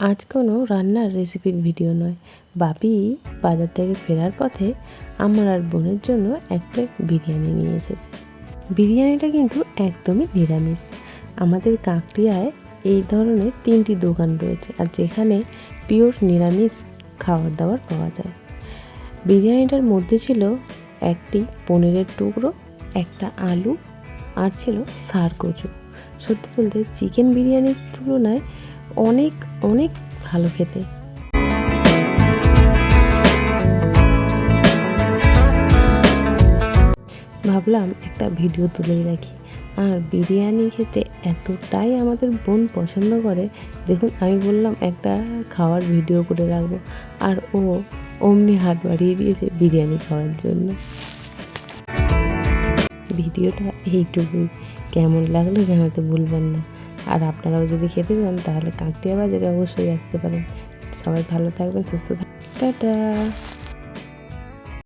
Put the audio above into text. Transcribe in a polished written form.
আজ কোনো রান্নার রেসিপির ভিডিও নয়। বাপি বাজার থেকে ফেরার পথে আমার আর বোনের জন্য এক প্লেট বিরিয়ানি নিয়ে এসেছে। বিরিয়ানিটা কিন্তু একদমই নিরামিষ। আমাদের কাকড়িয়ায় এই ধরনের 3টি দোকান রয়েছে, আর যেখানে পিওর নিরামিষ খাবার দাবার পাওয়া যায়। বিরিয়ানিটার মধ্যে ছিল একটি পনিরের টুকরো, একটা আলু, আর ছিল সার কচু। সত্যি বলতে চিকেন বিরিয়ানির তুলনায় অনেক অনেক ভালো খেতে। ভাবলাম একটা ভিডিও তুলেই রাখি। আর বিরিয়ানি খেতে এতটাই আমাদের বোন পছন্দ করে, দেখুন আমি বললাম একটা খাওয়ার ভিডিও করে রাখবো, আর ও অমনি হাত বাড়িয়ে দিয়েছে বিরিয়ানি খাওয়ার জন্য। ভিডিওটা এইটুকুই। কেমন লাগলো জানাতে ভুলবেন না। আর আপনারাও যদি খেতে চান তাহলে কাকড়িয়া বাজারে অবশ্যই আসতে পারেন। সবাই ভালো থাকবেন, সুস্থ থাকবেন। টাটা।